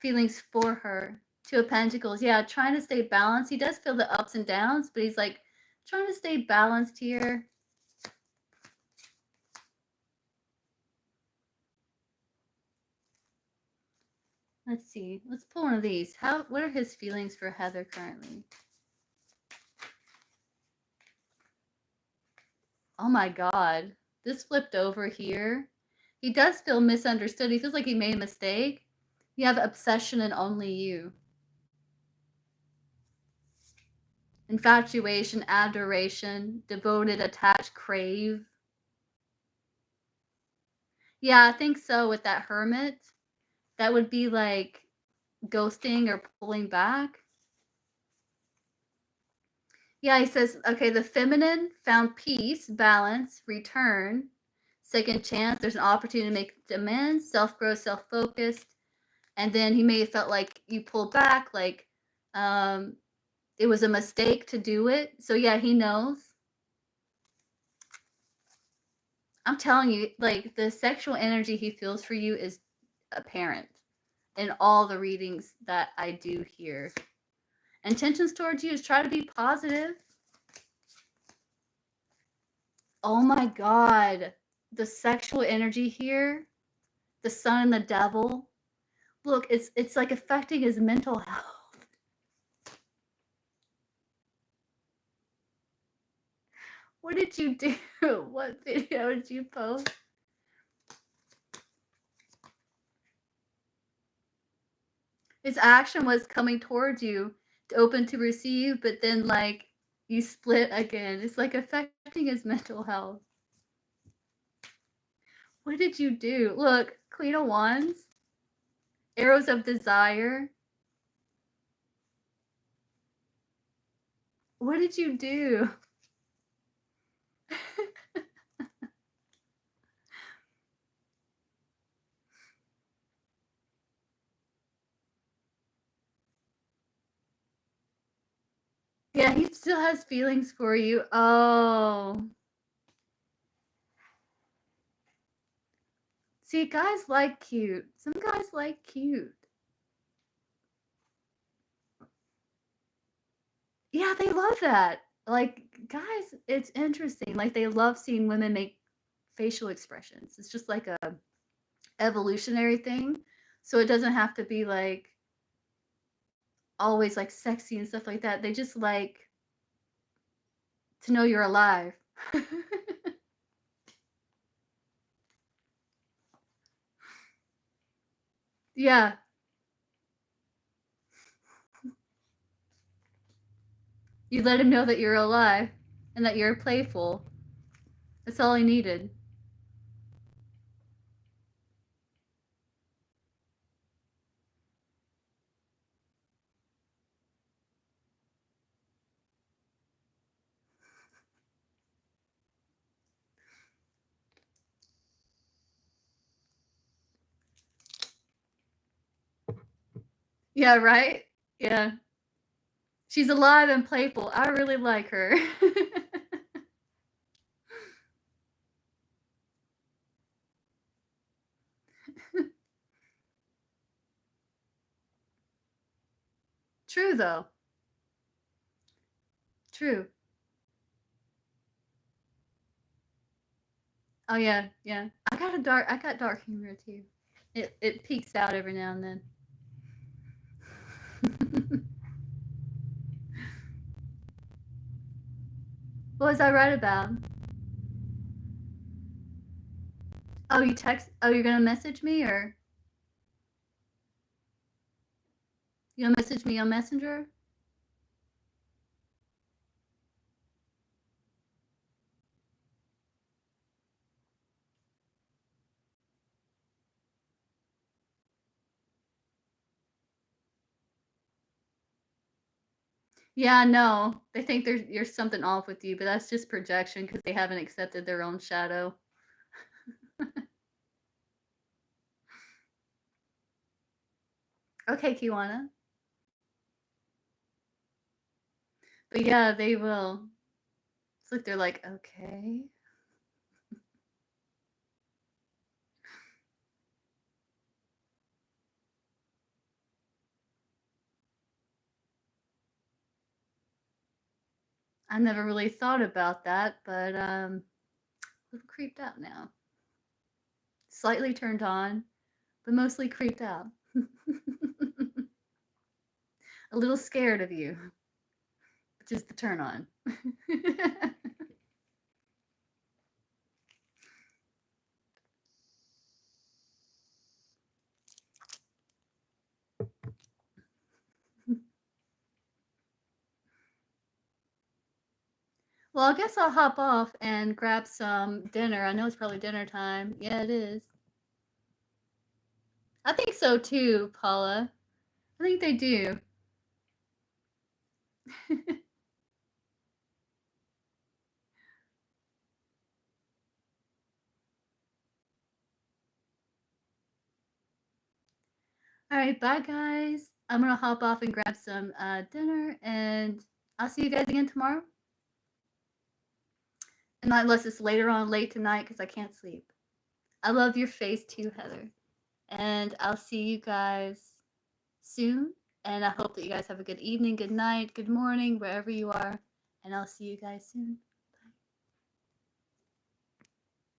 Feelings for her. Two of Pentacles. Yeah, trying to stay balanced. He does feel the ups and downs, but he's like trying to stay balanced here. Let's see. Let's pull one of these. What are his feelings for Heather currently? Oh my god. This flipped over here. He does feel misunderstood. He feels like he made a mistake. You have obsession and only you. Infatuation, adoration, devoted, attached, crave. Yeah, I think so with that hermit. That would be like ghosting or pulling back. Yeah, he says, okay, the feminine found peace, balance, return, second chance. There's an opportunity to make amends, self-growth, self-focused. And then he may have felt like you pulled back, like it was a mistake to do it. So yeah, he knows. I'm telling you, like the sexual energy he feels for you is apparent in all the readings that I do here. Intentions towards you is try to be positive. Oh my god. The sexual energy here, the sun and the devil. Look, it's like affecting his mental health. What did you do? What video did you post? His action was coming towards you, open to receive, but then like you split again. It's like affecting his mental health. What did you do? Look, Queen of Wands, arrows of desire. What did you do? Yeah, he still has feelings for you. Oh. See, guys like cute. Some guys like cute. Yeah, they love that. Like, guys, it's interesting. Like, they love seeing women make facial expressions. It's just like a evolutionary thing. So it doesn't have to be like always like sexy and stuff like that. They just like to know you're alive. Yeah. You let him know that you're alive and that you're playful. That's all he needed. Yeah, right? Yeah. She's alive and playful. I really like her. True, though. True. Oh, yeah, yeah. I got dark humor, too. It peeks out every now and then. What was I right about? Oh, you're gonna message me, or you'll message me on Messenger? Yeah, no. They think there's something off with you, but that's just projection because they haven't accepted their own shadow. Okay, Kiwana. But yeah, they will. It's like they're like, okay. I never really thought about that, but a little creeped out now. Slightly turned on, but mostly creeped out. a little scared of you, which is the turn on. Well, I guess I'll hop off and grab some dinner. I know it's probably dinner time. Yeah, it is. I think so too, Paula. I think they do. All right, bye guys. I'm gonna hop off and grab some dinner, and I'll see you guys again tomorrow. And not unless it's later on, late tonight, because I can't sleep. I love your face too, Heather. And I'll see you guys soon. And I hope that you guys have a good evening, good night, good morning, wherever you are. And I'll see you guys soon.